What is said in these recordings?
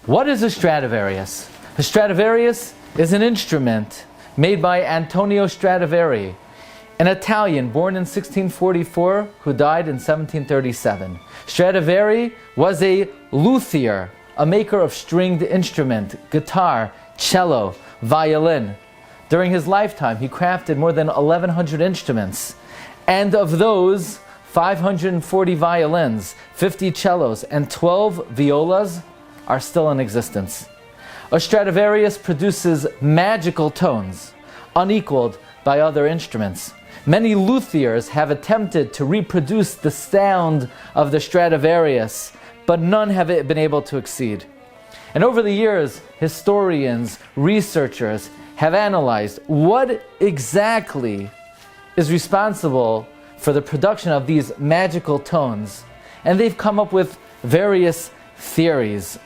What is a Stradivarius? A Stradivarius is an instrument made by Antonio Stradivari, an Italian born in 1644 who died in 1737. Stradivari was a luthier, a maker of stringed instrument, guitar, cello, violin. During his lifetime, he crafted more than 1,100 instruments, and of those, 540 violins, 50 cellos, and 12 violas are still in existence. A Stradivarius produces magical tones, unequaled by other instruments. Many luthiers have attempted to reproduce the sound of the Stradivarius, but none have been able to exceed. And over the years, historians, researchers have analyzed what exactly is responsible for the production of these magical tones. And they've come up with various theories.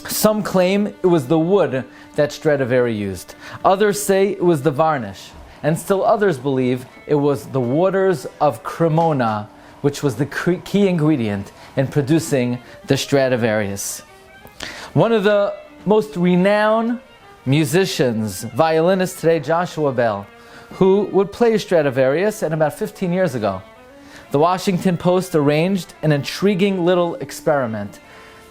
Some claim it was the wood that Stradivari used. Others say it was the varnish. And still others believe it was the waters of Cremona, which was the key ingredient in producing the Stradivarius. One of the most renowned musicians, violinist today, Joshua Bell, who would play Stradivarius, and about 15 years ago, the Washington Post arranged an intriguing little experiment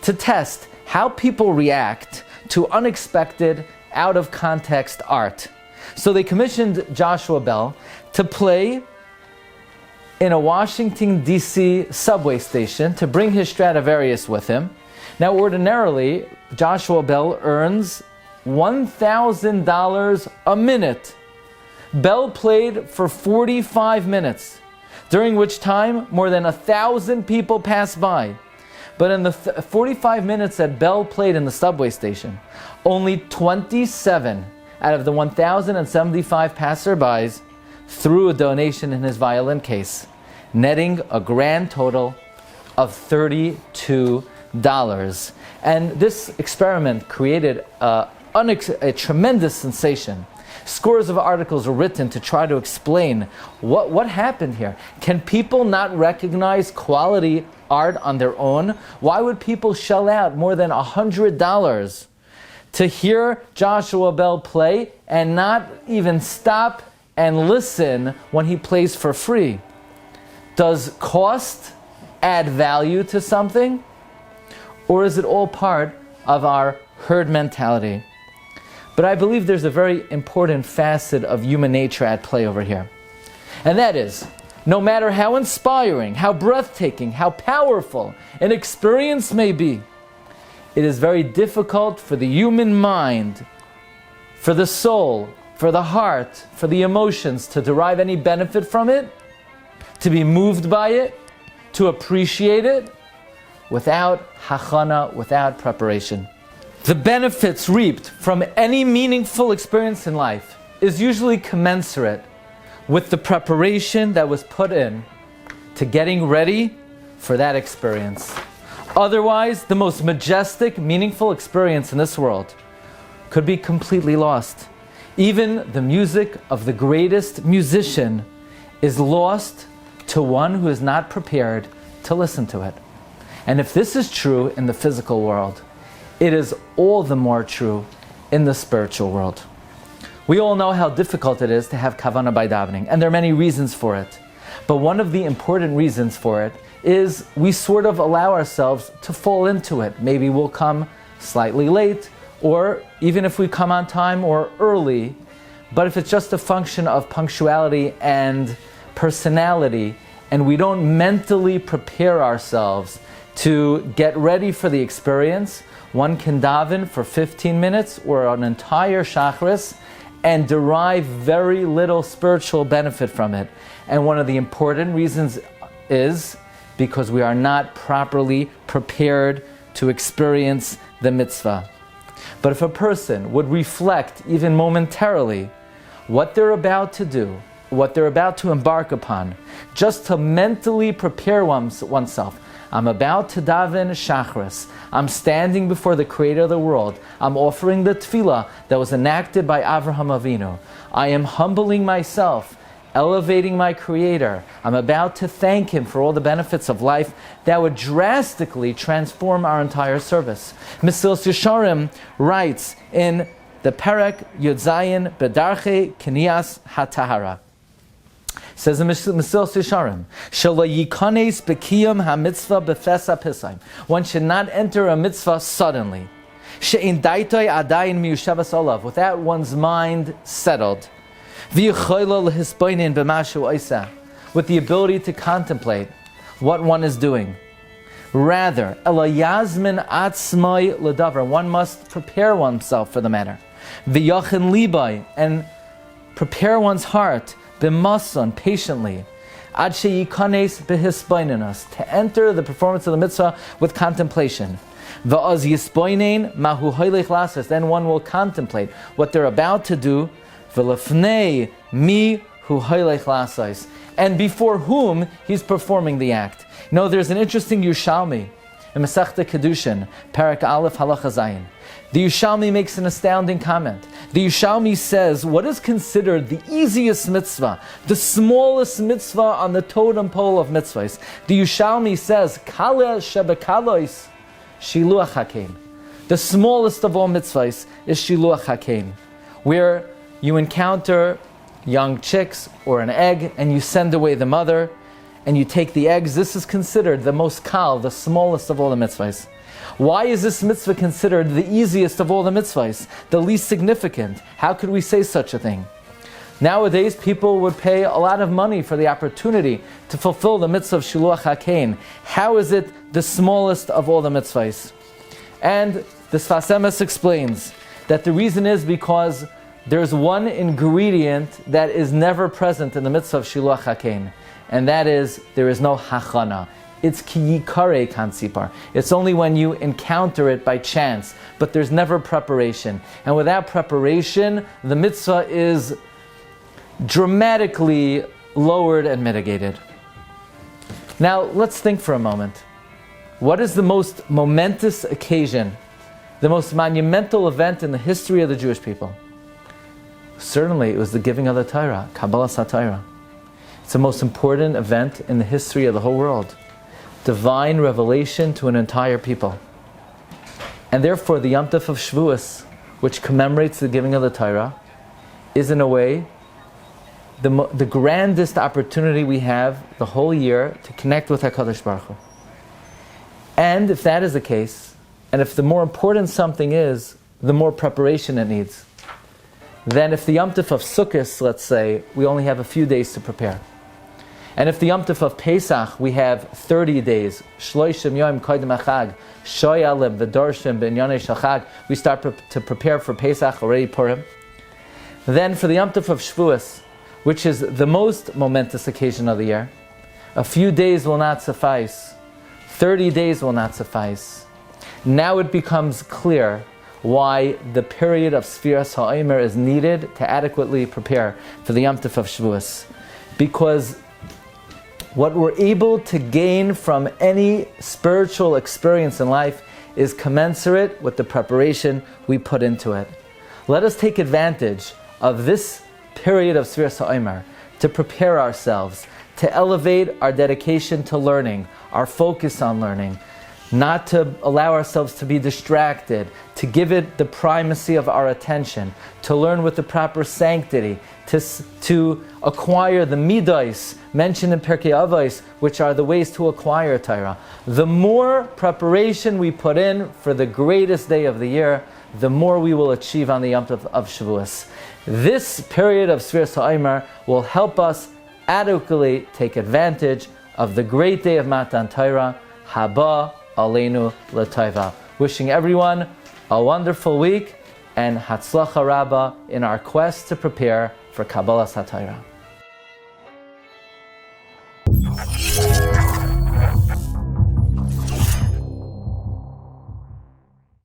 to test how people react to unexpected, out-of-context art. So they commissioned Joshua Bell to play in a Washington, D.C. subway station to bring his Stradivarius with him. Now, ordinarily, Joshua Bell earns $1,000 a minute. Bell played for 45 minutes, during which time more than 1,000 people passed by. But in the 45 minutes that Bell played in the subway station, only 27 out of the 1,075 passerbys threw a donation in his violin case, netting a grand total of $32. And this experiment created a tremendous sensation. Scores of articles were written to try to explain what happened here. Can people not recognize quality art on their own? Why would people shell out more than $100 to hear Joshua Bell play and not even stop and listen when he plays for free? Does cost add value to something? Or is it all part of our herd mentality? But I believe there's a very important facet of human nature at play over here. And that is, no matter how inspiring, how breathtaking, how powerful an experience may be, it is very difficult for the human mind, for the soul, for the heart, for the emotions to derive any benefit from it, to be moved by it, to appreciate it, without hachana, without preparation. The benefits reaped from any meaningful experience in life is usually commensurate with the preparation that was put in to getting ready for that experience. Otherwise, the most majestic, meaningful experience in this world could be completely lost. Even the music of the greatest musician is lost to one who is not prepared to listen to it. And if this is true in the physical world, it is all the more true in the spiritual world. We all know how difficult it is to have kavanah by davening, and there are many reasons for it. But one of the important reasons for it is we sort of allow ourselves to fall into it. Maybe we'll come slightly late, or even if we come on time or early, but if it's just a function of punctuality and personality, and we don't mentally prepare ourselves to get ready for the experience, one can daven for 15 minutes or an entire shacharis and derive very little spiritual benefit from it. And one of the important reasons is because we are not properly prepared to experience the mitzvah. But if a person would reflect even momentarily what they're about to do, what they're about to embark upon, just to mentally prepare oneself. I'm about to daven shacharis. I'm standing before the Creator of the world. I'm offering the tefillah that was enacted by Avraham Avinu. I am humbling myself elevating my Creator. I'm about to thank Him for all the benefits of life that would drastically transform our entire service. Mesilas Yesharim writes in the Perek Yud Zayin Bedarche Kenias HaTahara. Says in Mesilas Yesharim, Shelo yikanes b'kiyum hamitzvah b'fesa pisayim. One should not enter a mitzvah suddenly. She'in daitoi adayin miyushavas olav, without one's mind settled. V'yichoylo lehisboinin b'mashu oisa, with the ability to contemplate what one is doing. Rather, elo yazmin atzmai ledavar, one must prepare oneself for the matter. V'yachin libay, and prepare one's heart, b'mason, patiently. Ad sheyikanes b'hisboininos, to enter the performance of the mitzvah with contemplation. V'oz yisboinin mahu hoylech lasos, then one will contemplate what they're about to do. V'lefnei mi hu hoylech lasos, and before whom he's performing the act. You know, there's an interesting Yerushalmi in Masechta Kedushin, Parak Aleph Halacha Zayin. The Yerushalmi makes an astounding comment. The Yerushalmi says, what is considered the easiest mitzvah, the smallest mitzvah on the totem pole of mitzvahs? The Yerushalmi says, Kala shebekalois shiluach hakein. The smallest of all mitzvahs is shiluach hakein, where you encounter young chicks or an egg and you send away the mother and you take the eggs. This is considered the most kal, the smallest of all the mitzvahs. Why is this mitzvah considered the easiest of all the mitzvahs, the least significant? How could we say such a thing? Nowadays, people would pay a lot of money for the opportunity to fulfill the mitzvah of Shiluach HaKein. How is it the smallest of all the mitzvahs? And the Sfas Emes explains that the reason is because there's one ingredient that is never present in the mitzvah of Shiluach HaKein, and that is, there is no hachana. It's ki yikare kansipar. It's only when you encounter it by chance, but there's never preparation. And without preparation, the mitzvah is dramatically lowered and mitigated. Now, let's think for a moment. What is the most momentous occasion, the most monumental event in the history of the Jewish people? Certainly, it was the giving of the Torah, Kabbalas HaTorah. It's the most important event in the history of the whole world. Divine revelation to an entire people. And therefore, the Yom Tov of Shavuos, which commemorates the giving of the Torah, is in a way the grandest opportunity we have the whole year to connect with HaKadosh Baruch Hu. And if that is the case, and if the more important something is, the more preparation it needs, then if the Yom Tov of Sukkot, let's say, we only have a few days to prepare. And if the Yom Tov of Pesach, we have 30 days, Shloishim Yom Koydem HaChag, Shoyalim V'Dorshim B'Inyanei Shachag, we start to prepare for Pesach, already Purim. Then for the Yom Tov of Shavuos, which is the most momentous occasion of the year, a few days will not suffice. 30 days will not suffice. Now it becomes clear why the period of Sefiras HaOmer is needed to adequately prepare for the Yom Tov of Shavuos. Because what we're able to gain from any spiritual experience in life is commensurate with the preparation we put into it. Let us take advantage of this period of Sefiras HaOmer to prepare ourselves, to elevate our dedication to learning, our focus on learning, not to allow ourselves to be distracted, to give it the primacy of our attention, to learn with the proper sanctity, to acquire the midos mentioned in Pirkei Avos, which are the ways to acquire Torah. The more preparation we put in for the greatest day of the year, the more we will achieve on the Yom Tov of Shavuos. This period of Sefiras HaOmer will help us adequately take advantage of the great day of Matan Torah, Haba Aleinu L'Tova. Wishing everyone a wonderful week and Hatzlacha Rabbah in our quest to prepare for Kabbalas HaTorah.